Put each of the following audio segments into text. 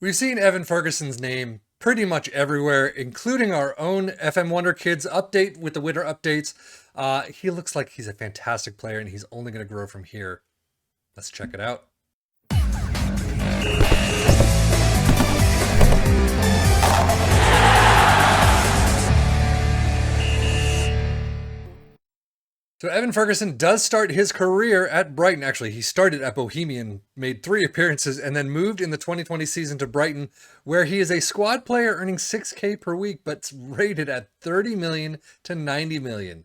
We've seen Evan Ferguson's name pretty much everywhere, including our own FM Wonder Kids update with the winter updates. He looks like he's a fantastic player, and he's only going to grow from here. Let's check it out. So Evan Ferguson does start his career at Brighton. Actually, he started at Bohemian, made 3 appearances, and then moved in the 2020 season to Brighton, where he is a squad player earning 6K per week, but rated at 30 million to 90 million.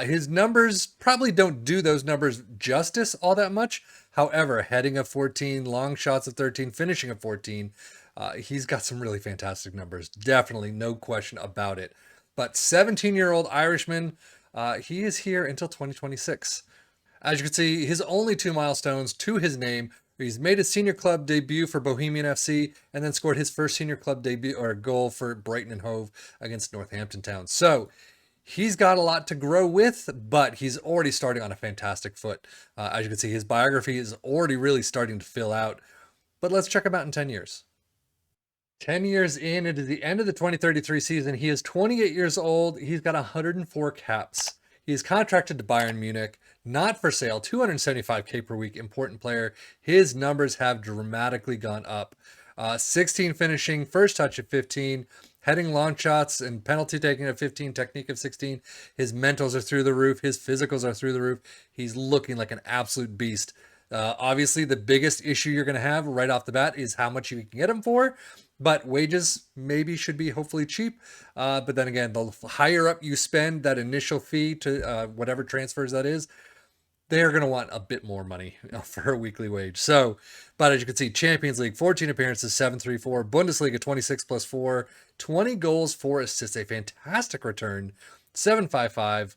His numbers probably don't do those numbers justice all that much. However, heading of 14, long shots of 13, finishing of 14, he's got some really fantastic numbers. Definitely, no question about it. But 17-year-old Irishman, he is here until 2026. As you can see, his only 2 milestones to his name. He's made his senior club debut for Bohemian FC and then scored his first senior club debut or goal for Brighton and Hove against Northampton Town. So he's got a lot to grow with, but he's already starting on a fantastic foot. As you can see, his biography is already really starting to fill out. But let's check him out in 10 years. 10 years in, it is the end of the 2033 season. He is 28 years old. He's got 104 caps. He is contracted to Bayern Munich, not for sale, 275K per week, important player. His numbers have dramatically gone up. 16 finishing, first touch at 15, heading long shots and penalty taking at 15, technique of 16. His mentals are through the roof. His physicals are through the roof. He's looking like an absolute beast. Obviously, the biggest issue you're going to have right off the bat is how much you can get him for. But wages maybe should be hopefully cheap. But then again, the higher up you spend that initial fee to whatever transfers that is, they're going to want a bit more money for a weekly wage. So, but as you can see, Champions League, 14 appearances, 734. Bundesliga, 26 plus 4. 20 goals, 4 assists. A fantastic return, 755.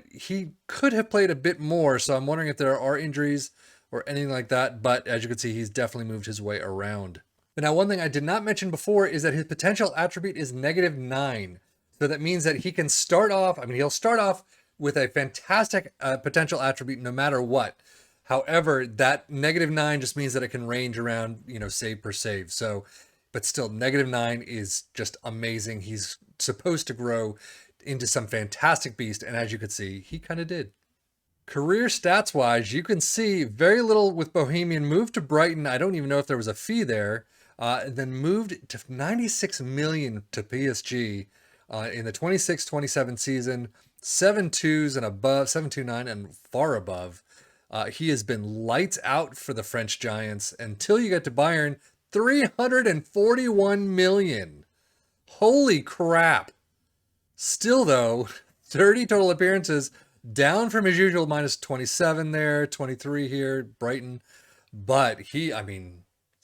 He could have played a bit more, so I'm wondering if there are injuries or anything like that. But as you can see, he's definitely moved his way around. But now, one thing I did not mention before is that his potential attribute is -9. So that means that he can start off, he'll start off with a fantastic potential attribute no matter what. However, that -9 just means that it can range around, save per save. So, but still, -9 is just amazing. He's supposed to grow into some fantastic beast. And as you could see, he kind of did. Career stats wise, you can see very little with Bohemian. Moved to Brighton. I don't even know if there was a fee there. And then moved to 96 million to PSG in the 26-27 season, 7.2s and above, 7.29 and far above. He has been lights out for the French Giants until you get to Bayern, 341 million. Holy crap. Still though, 30 total appearances, down from his usual -27 there, 23 here, Brighton. But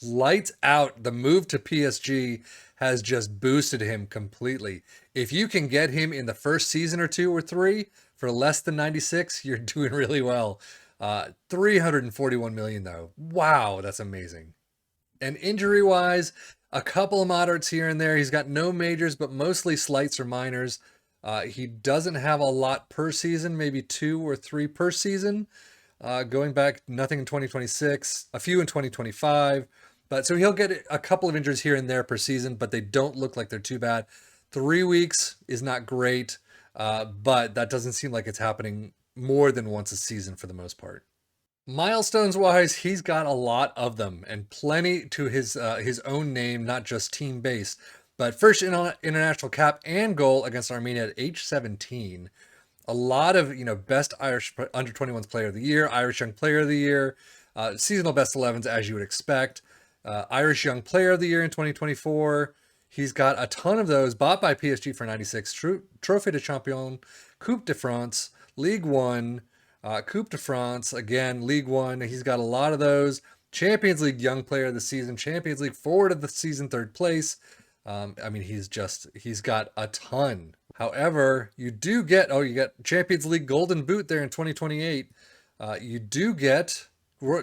lights out. The move to PSG has just boosted him completely. If you can get him in the first season or 2 or 3 for less than 96, you're doing really well. 341 million though. Wow, that's amazing. And injury-wise, a couple of moderates here and there. He's got no majors, but mostly slights or minors. He doesn't have a lot per season, maybe 2 or 3 per season. Going back, nothing in 2026, a few in 2025. But so he'll get a couple of injuries here and there per season, but they don't look like they're too bad. 3 weeks is not great, but that doesn't seem like it's happening more than once a season for the most part. Milestones wise, he's got a lot of them and plenty to his own name, not just team based. But first international cap and goal against Armenia at age 17. A lot of best Irish under 21s player of the year, Irish young player of the year, seasonal best 11s as you would expect. Irish Young Player of the Year in 2024. He's got a ton of those bought by PSG for 96. Trophée de Champion, Coupe de France, League One, Coupe de France, again, League One. He's got a lot of those. Champions League Young Player of the Season, Champions League Forward of the Season, 3rd place. He's got a ton. However, you get Champions League Golden Boot there in 2028. You do get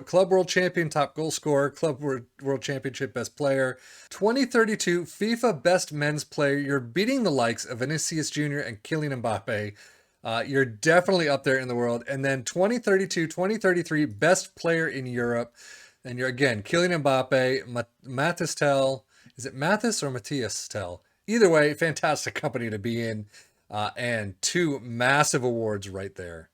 Club World Champion, top goal scorer, Club World Championship best player, 2032 FIFA best men's player. You're beating the likes of Vinicius Jr. and Kylian Mbappe. You're definitely up there in the world. And then 2032, 2033 best player in Europe. And you're again, Kylian Mbappe, Mathis Tell. Is it Mathis or Matthias Tell? Either way, fantastic company to be in. And two massive awards right there.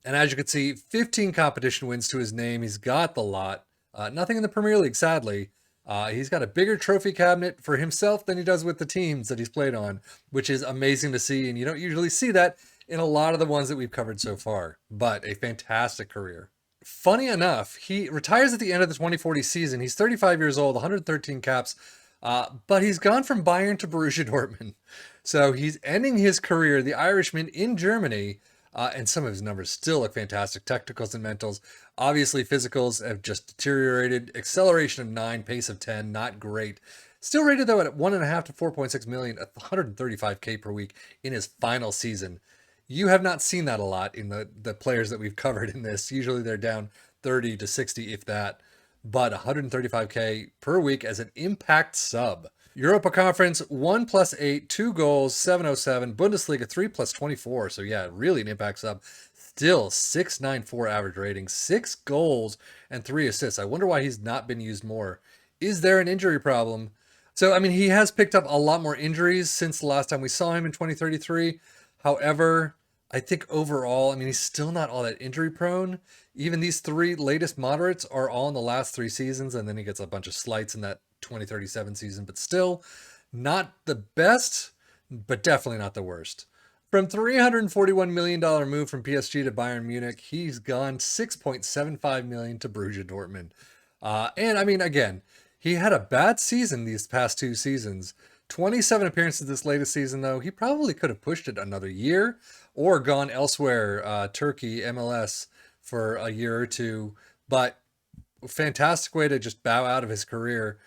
And as you can see, 15 competition wins to his name. He's got the lot. Nothing in the Premier League, sadly. He's got a bigger trophy cabinet for himself than he does with the teams that he's played on, which is amazing to see. And you don't usually see that in a lot of the ones that we've covered so far, but a fantastic career. Funny enough, he retires at the end of the 2040 season. He's 35 years old, 113 caps, but he's gone from Bayern to Borussia Dortmund. So he's ending his career, the Irishman, in Germany. And some of his numbers still look fantastic. Technicals and mentals. Obviously, physicals have just deteriorated. Acceleration of 9, pace of 10, not great. Still rated, though, at 1.5 to 4.6 million, at 135K per week in his final season. You have not seen that a lot in the players that we've covered in this. Usually they're down 30 to 60, if that. But 135K per week as an impact sub. Europa Conference, 1 plus 8, 2 goals, 707. Bundesliga, 3 plus 24. So yeah, really an impact sub. Still 694 average rating, 6 goals and 3 assists. I wonder why he's not been used more. Is there an injury problem? So, I mean, he has picked up a lot more injuries since the last time we saw him in 2033. However, I think overall, I mean, he's still not all that injury prone. Even these 3 latest moderates are all in the last 3 seasons, and then he gets a bunch of slights in that 2037 season, but still not the best, but definitely not the worst. From $341 million move from PSG to Bayern Munich, he's gone $6.75 million to Borussia Dortmund. And I mean, again, he had a bad season these past 2 seasons. 27 appearances this latest season, though. He probably could have pushed it another year or gone elsewhere, Turkey, MLS, for a year or 2. But fantastic way to just bow out of his career.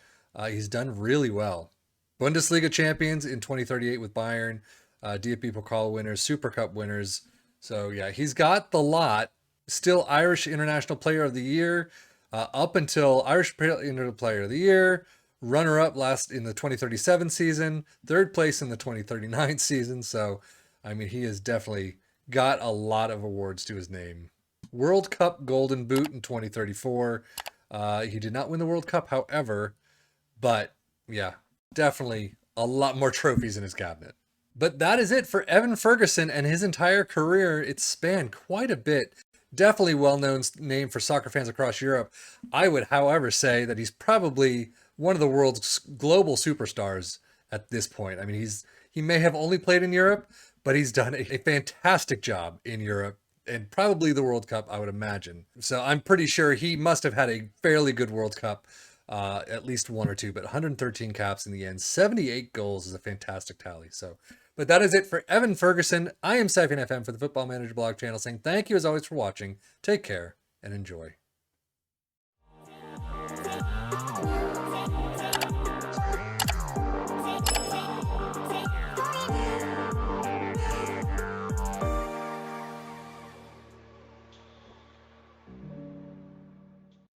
He's done really well. Bundesliga champions in 2038 with Bayern, DFB Pokal winners, Super Cup winners. So yeah, he's got the lot. Still Irish International Player of the Year, up until Irish International Player of the Year, runner-up last in the 2037 season, 3rd place in the 2039 season. So, I mean, he has definitely got a lot of awards to his name. World Cup Golden Boot in 2034. He did not win the World Cup, however, but yeah, definitely a lot more trophies in his cabinet. But that is it for Evan Ferguson and his entire career. It spanned quite a bit. Definitely well-known name for soccer fans across Europe. I would, however, say that he's probably one of the world's global superstars at this point. I mean, he may have only played in Europe, but he's done a fantastic job in Europe and probably the World Cup, I would imagine. So I'm pretty sure he must have had a fairly good World Cup, at least 1 or 2, but 113 caps in the end. 78 goals is a fantastic tally. So, but that is it for Evan Ferguson. I am Siphon FM for the Football Manager blog channel saying thank you as always for watching. Take care and enjoy.